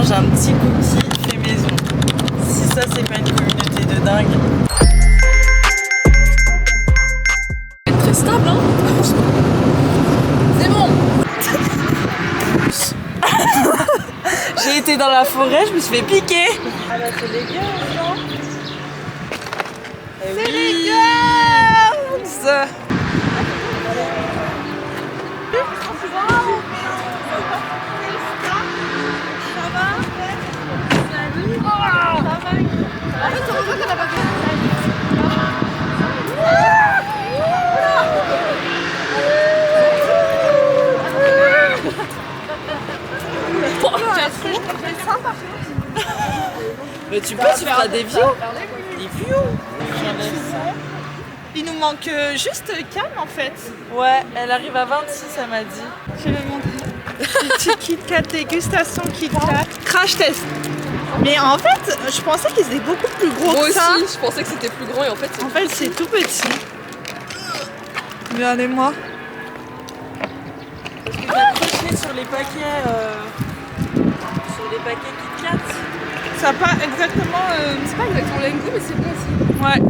mange un petit cookie fait maison. Si ça c'est pas une communauté de dingue. C'est très stable hein. C'est bon. J'ai été dans la forêt, je me suis fait piquer. Ah bah c'est les girls, non? C'est les girls. Mais tu peux, tu feras des vieux. Des vieux. Il nous manque juste Cam en fait. Ouais, elle arrive à 26, elle m'a dit. Je vais montrer. Petit Kit Kat, dégustation Kit Kat, crash test. Mais en fait, je pensais qu'ils étaient beaucoup plus gros Moi que ça. aussi, je pensais que c'était plus grand et en fait C'est tout petit. Regardez-moi. Parce que j'ai accroché sur les paquets Kit Kat. Ça n'a pas exactement. c'est pas exactement le même goût mais c'est bon aussi. Ouais.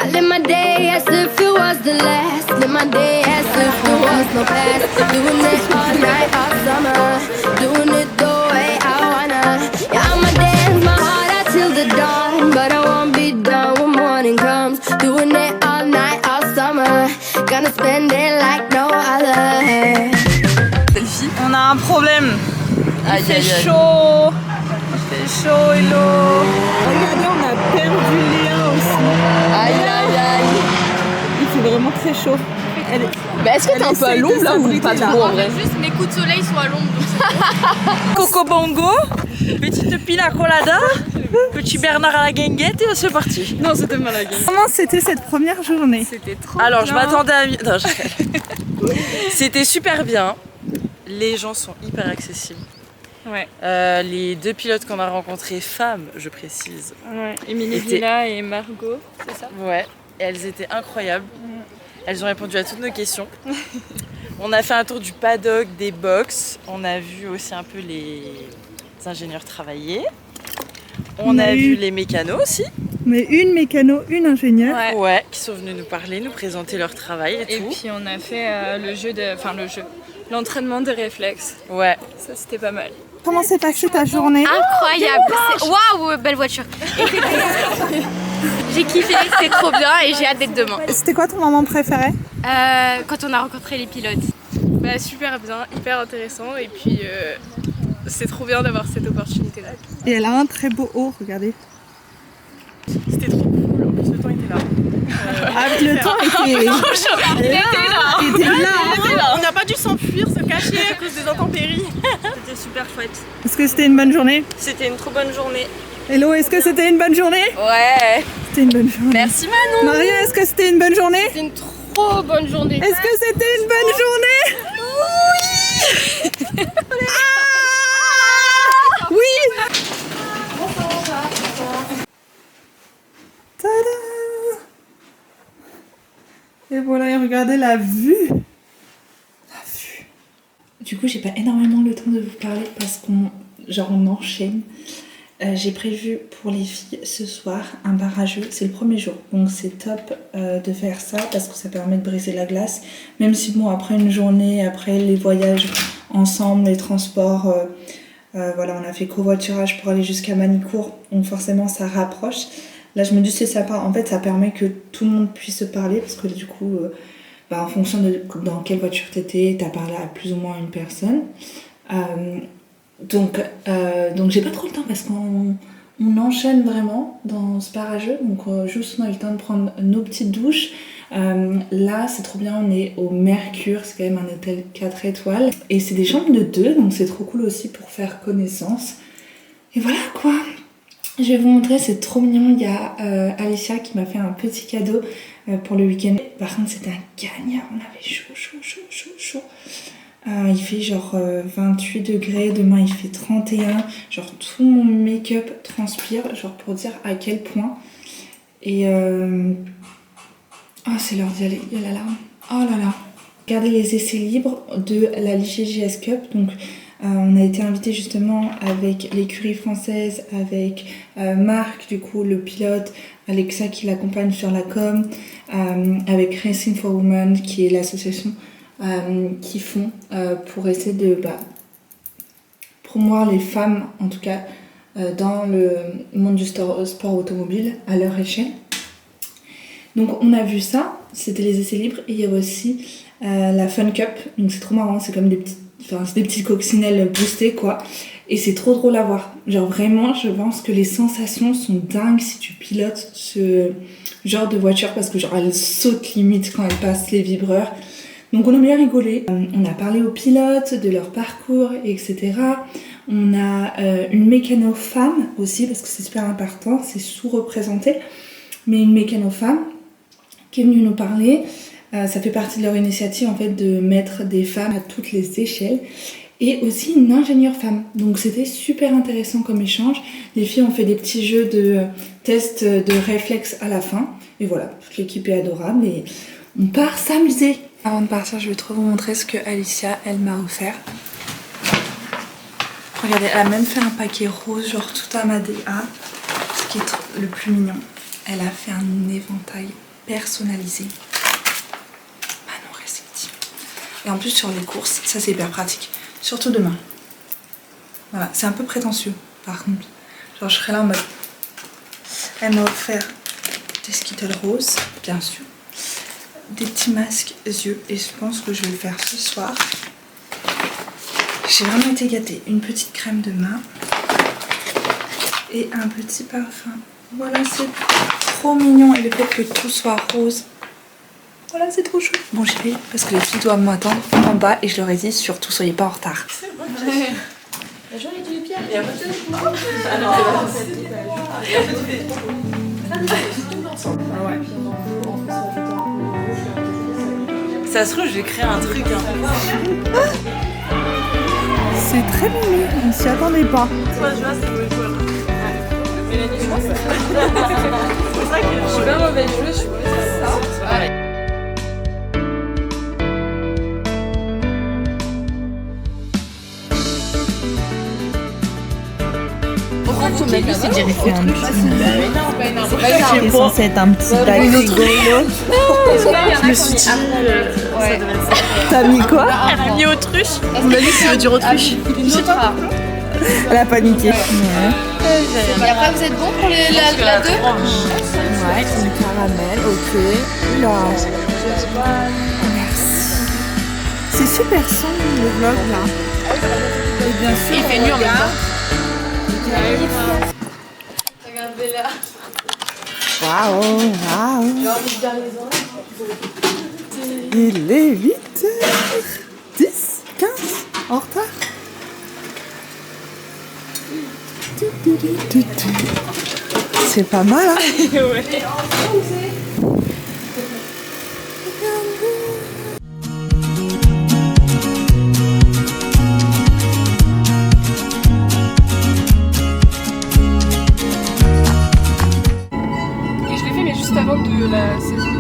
I live my day as if it was the last. Live my day as if there was no past. Doing it all night, all summer. Doing it the way I wanna. Yeah, I'ma dance my heart out till the dawn. But I won't be done when morning comes. Doing it all night, all summer. Gonna spend it like no other. Selfie. On a un problème. Aïe, Il aïe, fait aïe. chaud. Il fait chaud, hello. Regardez, on a perdu Léa aussi. Aïe aïe aïe. Il fait vraiment très chaud. Bah est-ce que t'es un peu à l'ombre là ou pas trop en vrai? Juste mes coups de soleil sont à l'ombre donc Coco Bongo, petite pina colada, petit Bernard à la guinguette et c'est parti. Non c'était mal à gueule. Comment c'était cette première journée? C'était trop Alors je bien. m'attendais à... Non, c'était super bien. Les gens sont hyper accessibles. Ouais. Les deux pilotes qu'on a rencontrés, femmes, je précise. Ouais. Émilie Était- Villa et Margot, c'est ça? Ouais, elles étaient incroyables. Elles ont répondu à toutes nos questions. On a fait un tour du paddock, des box. On a vu aussi un peu les ingénieurs travailler. On a vu les mécanos aussi. Mais une mécano, une ingénieure. Ouais. Ouais, qui sont venus nous parler, nous présenter leur travail et Et tout. puis on a fait l'entraînement des réflexes. Ouais. Ça c'était pas mal. Comment s'est passée ta journée? incroyable. Waouh, belle voiture. J'ai kiffé, c'était trop bien et j'ai hâte d'être demain. C'était quoi ton moment préféré? Quand on a rencontré les pilotes. Bah super bien, hyper intéressant et puis c'est trop bien d'avoir cette opportunité là. Et elle a un très beau haut, regardez. C'était trop cool, en plus le temps était là. Le temps était... Il était là. là. On n'a pas dû s'enfuir, se cacher à cause des intempéries. C'était super chouette. Est-ce que c'était une bonne journée? C'était une trop bonne journée. Hello, est-ce que c'était une bonne journée? Ouais. C'était une bonne journée. Merci Manon. Maria, est-ce que c'était une bonne journée? C'est une trop bonne journée. Est-ce que c'était une bonne journée? Oui. Oui. Tada. Et voilà, et regardez la vue. La vue. Du coup, j'ai pas énormément le temps de vous parler parce qu'on enchaîne. J'ai prévu pour les filles ce soir un bar à jeux. C'est le premier jour, donc c'est top de faire ça parce que ça permet de briser la glace. Même si bon, après une journée, après les voyages ensemble, les transports, voilà, on a fait covoiturage pour aller jusqu'à Manicourt, donc forcément ça rapproche. Là, je me dis c'est sympa. En fait, ça permet que tout le monde puisse se parler parce que du coup, en fonction de dans quelle voiture t'étais, t'as parlé à plus ou moins une personne. Donc j'ai pas trop le temps parce qu'on enchaîne vraiment dans ce bar à jeux. Donc juste on a eu le temps de prendre nos petites douches. Là c'est trop bien, on est au Mercure, c'est quand même un hôtel 4 étoiles. Et c'est des chambres de 2, donc c'est trop cool aussi pour faire connaissance. Et voilà quoi. Je vais vous montrer, c'est trop mignon. Il y a Alicia qui m'a fait un petit cadeau pour le week-end. Par contre c'était un gagnant, on avait chaud. Il fait genre 28 degrés, demain il fait 31, genre tout mon make-up transpire, genre pour dire à quel point. Et oh c'est l'heure d'y aller. Il y a l'alarme. Oh là là. Regardez les essais libres de la LGJS Cup. Donc, on a été invité justement avec l'écurie française, avec Marc, du coup, le pilote, Alexa qui l'accompagne sur la com, avec Racing for Women, qui est l'association qui font pour essayer de promouvoir les femmes, en tout cas, dans le monde du sport automobile à leur échelle. Donc on a vu ça, c'était les essais libres, et il y avait aussi la Fun Cup, donc c'est trop marrant, c'est comme des petits coccinelles boostés quoi, et c'est trop drôle à voir. Genre vraiment, je pense que les sensations sont dingues si tu pilotes ce genre de voiture, parce que genre elles sautent limite quand elles passent les vibreurs. Donc on a bien rigolé, on a parlé aux pilotes, de leur parcours, etc. On a une mécano femme aussi, parce que c'est super important, c'est sous-représenté, mais une mécano femme qui est venue nous parler. Ça fait partie de leur initiative en fait de mettre des femmes à toutes les échelles, et aussi une ingénieure femme. Donc c'était super intéressant comme échange. Les filles ont fait des petits jeux de tests de réflexes à la fin, et voilà, toute l'équipe est adorable et on part s'amuser. Avant de partir, je vais trop vous montrer ce que Alicia elle m'a offert. Regardez, elle a même fait un paquet rose, genre tout à ma DA, ce qui est le plus mignon. Elle a fait un éventail personnalisé. Non réceptif. Et en plus sur les courses, ça c'est hyper pratique. Surtout demain. Voilà, c'est un peu prétentieux par contre. Genre je serai là en mode... Elle m'a offert des Skittles roses, bien sûr. Des petits masques yeux, et je pense que je vais le faire ce soir. J'ai vraiment été gâtée. Une petite crème de main et un petit parfum. Voilà, c'est trop mignon, et le fait que tout soit rose, voilà, c'est trop chou. Bon, j'y vais parce que les filles doivent m'attendre en bas, et je leur ai dit surtout soyez pas en retard. Ça se trouve, je vais créer un truc. C'est très mignon, on s'y attendait pas. Je suis pas mauvaise joueuse, je suis mauvaise. C'est censé être un petit bac rigolo. Je me suis dit, ça devrait être ça. T'as mis quoi? Elle a mis autruche. On m'a dit que c'est du autruche. Elle a paniqué. Et après, vous êtes bon pour la 2? Ouais, une caramel, ok. Là. Merci. C'est super sombre le vlog là. Et bien sûr, Il fait nuit en même temps. Regardez là. Waouh, waouh. J'ai envie de garder les oreilles. Il est 8h10, 15, en retard. C'est pas mal, hein? Ouais. Et je l'ai fait, mais juste avant de la saison.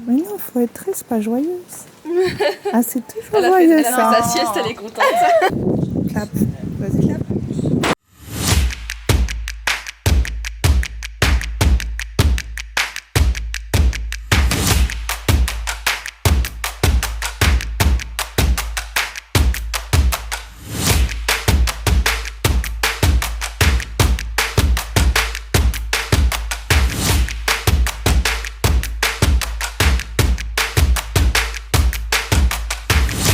Mais non, faut être triste, pas joyeuse. Ah, c'est toujours joyeux ça. Sa sieste, elle est contente. Clap.